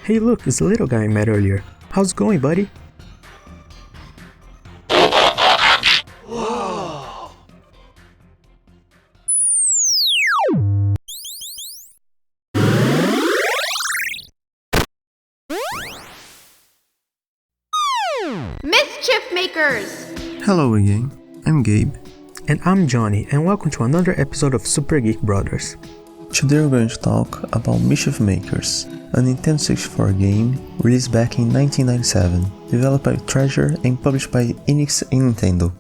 Hey look, it's the little guy I met earlier. How's it going, buddy? Whoa. Mischief Makers! Hello again, I'm Gabe. And I'm Johnny, and welcome to another episode of Super Geek Brothers. Today we're going to talk about Mischief Makers, a Nintendo 64 game released back in 1997, developed by Treasure and published by Enix and Nintendo.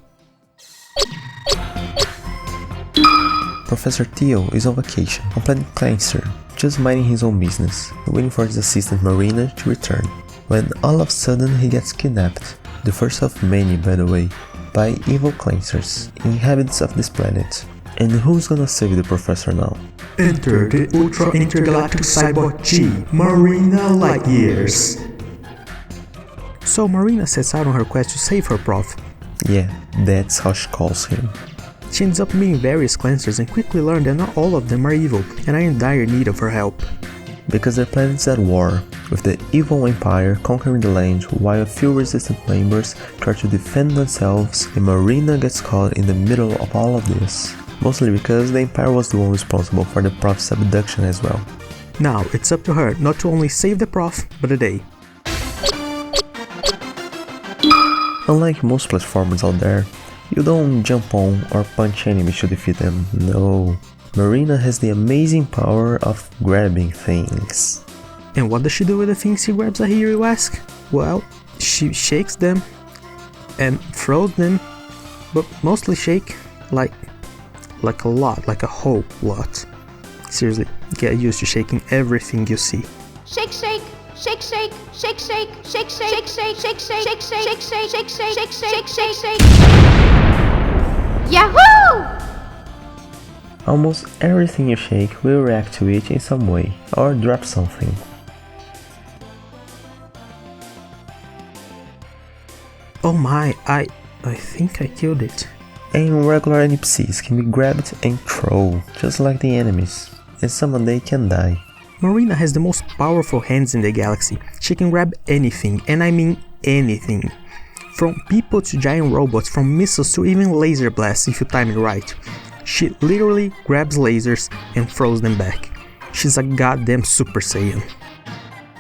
Professor Theo is on vacation on Planet Clancer, just minding his own business, waiting for his assistant Marina to return, when all of a sudden he gets kidnapped, the first of many by the way, by evil Clancers, inhabitants of this planet. And who's gonna save the professor now? Enter the Ultra Intergalactic Cybot G, Marina Lightyears. So Marina sets out on her quest to save her prof. Yeah, that's how she calls him. She ends up meeting various Clancers and quickly learns that not all of them are evil and are in dire need of her help. Because their planet's at war, with the evil empire conquering the land while a few resistant members try to defend themselves, and Marina gets caught in the middle of all of this. Mostly because the empire was the one responsible for the prof's abduction as well. Now it's up to her not to only save the prof, but the day. Unlike most platformers out there, you don't jump on or punch enemies to defeat them, no. Marina has the amazing power of grabbing things. And what does she do with the things she grabs, I hear you ask? Well, she shakes them and throws them, but mostly shake like a lot, like a whole lot. Seriously, get used to shaking everything you see. Shake, shake, shake, shake, shake, shake, shake, shake, shake, shake, shake, shake, shake, shake, shake, shake, shake, shake, shake. Yahoo! Almost everything you shake will react to it in some way, or drop something. Oh my, I think I killed it. And regular NPCs can be grabbed and thrown, just like the enemies, and someone they can die. Marina has the most powerful hands in the galaxy. She can grab anything, and I mean anything. From people to giant robots, from missiles to even laser blasts if you time it right. She literally grabs lasers and throws them back. She's a goddamn Super Saiyan.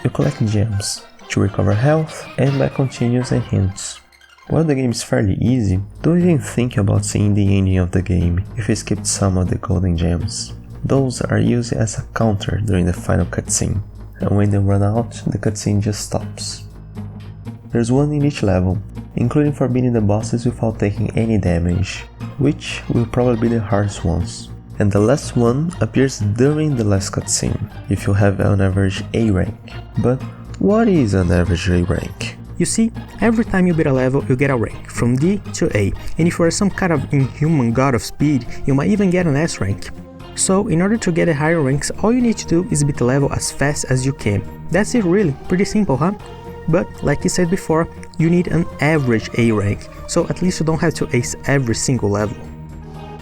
You collect gems to recover health and buy continues and hints. While the game is fairly easy, don't even think about seeing the ending of the game if you skipped some of the golden gems. Those are used as a counter during the final cutscene, and when they run out, the cutscene just stops. There's one in each level, including for beating the bosses without taking any damage, which will probably be the hardest ones. And the last one appears during the last cutscene, if you have an average A rank. But what is an average A rank? You see, every time you beat a level, you get a rank, from D to A, and if you are some kind of inhuman god of speed, you might even get an S rank. So, in order to get the higher ranks, all you need to do is beat the level as fast as you can. That's it really, pretty simple, huh? But, like I said before, you need an average A rank, so at least you don't have to ace every single level.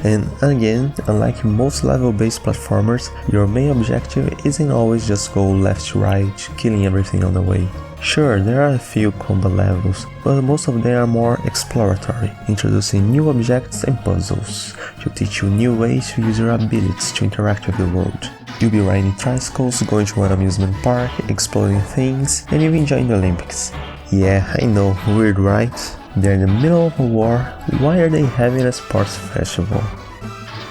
And again, unlike most level-based platformers, your main objective isn't always just go left to right, killing everything on the way. Sure, there are a few combat levels, but most of them are more exploratory, introducing new objects and puzzles, to teach you new ways to use your abilities to interact with the world. You'll be riding tricycles, going to an amusement park, exploding things, and even enjoying the Olympics. Yeah, I know, weird right? They're in the middle of a war, why are they having a sports festival?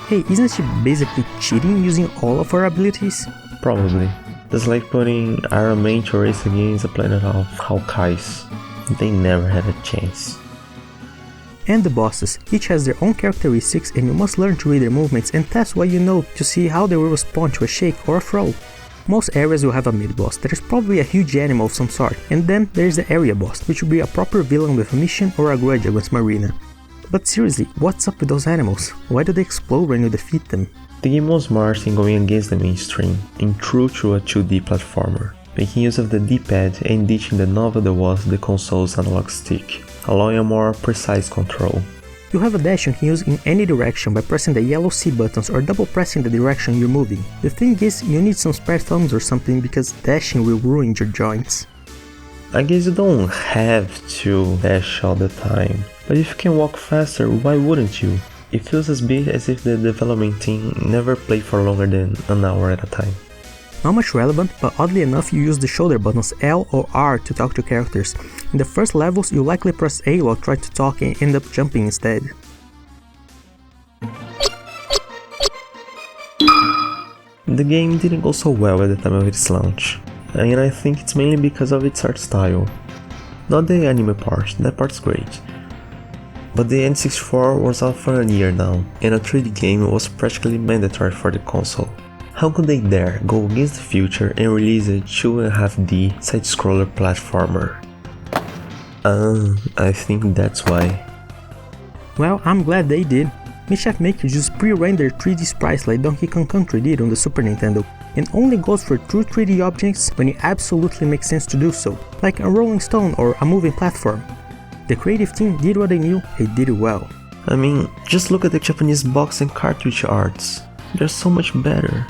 Hey, isn't she basically cheating using all of her abilities? Probably. That's like putting Iron Man to race against a planet of Hawkeyes. They never had a chance. And the bosses, each has their own characteristics and you must learn to read their movements and test what you know to see how they will respond to a shake or a throw. Most areas will have a mid-boss that is probably a huge animal of some sort, and then there's the area boss, which will be a proper villain with a mission or a grudge against Marina. But seriously, what's up with those animals? Why do they explode when you defeat them? The game was smart in going against the mainstream, and true to a 2D platformer, making use of the D-pad and ditching the novel that was the console's analog stick, allowing a more precise control. You have a dash you can use in any direction by pressing the yellow C buttons or double pressing the direction you're moving. The thing is, you need some spare thumbs or something because dashing will ruin your joints. I guess you don't have to dash all the time, but if you can walk faster, why wouldn't you? It feels a bit as if the development team never played for longer than an hour at a time. Not much relevant, but oddly enough you use the shoulder buttons L or R to talk to characters. In the first levels you likely press A while trying to talk and end up jumping instead. The game didn't go so well at the time of its launch, and I think it's mainly because of its art style. Not the anime part, that part's great. But the N64 was out for a year now, and a 3D game was practically mandatory for the console. How could they dare go against the future and release a 2.5D side-scroller platformer? I think that's why. Well, I'm glad they did. Mischief Makers used pre-rendered 3D sprites like Donkey Kong Country did on the Super Nintendo, and only goes for true 3D objects when it absolutely makes sense to do so, like a rolling stone or a moving platform. The creative team did what they knew, they did it well. I mean, just look at the Japanese box and cartridge arts. They're so much better.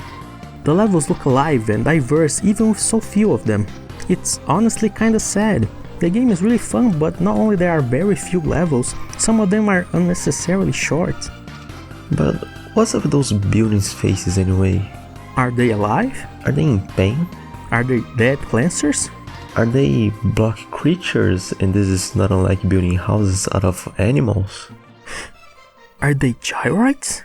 The levels look alive and diverse even with so few of them. It's honestly kinda sad. The game is really fun, but not only there are very few levels, some of them are unnecessarily short. But what's up with those buildings' faces anyway? Are they alive? Are they in pain? Are they dead planters? Are they block creatures and this is not unlike building houses out of animals? Are they gyroids?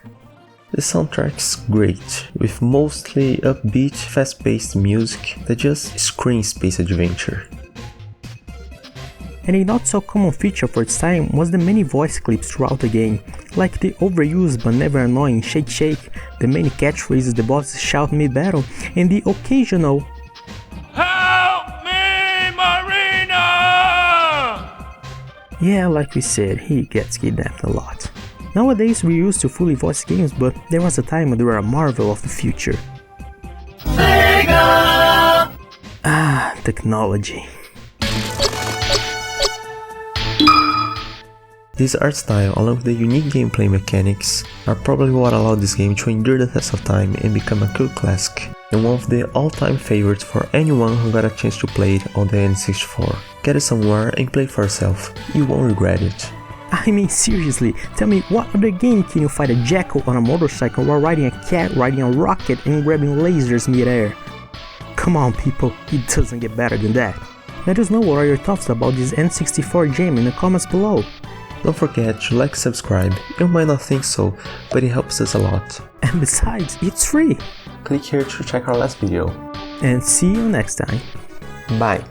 The soundtrack's great, with mostly upbeat, fast-paced music that just screams space adventure. And a not so common feature for its time was the many voice clips throughout the game, like the overused but never annoying Shake Shake, the many catchphrases the bosses shout mid-battle, and the occasional "Help me, Marina!" Yeah, like we said, he gets kidnapped a lot. Nowadays we're used to fully voiced games, but there was a time when they were a marvel of the future. Sega! Ah, technology. This art style, along with the unique gameplay mechanics, are probably what allowed this game to endure the test of time and become a cult classic, and one of the all-time favorites for anyone who got a chance to play it on the N64. Get it somewhere and play it for yourself, you won't regret it. I mean, seriously, tell me what other game can you fight a jackal on a motorcycle while riding a cat, riding a rocket and grabbing lasers mid-air? Come on people, it doesn't get better than that. Let us know what are your thoughts about this N64 game in the comments below. Don't forget to like and subscribe, you might not think so, but it helps us a lot. And besides, it's free! Click here to check our last video. And see you next time. Bye!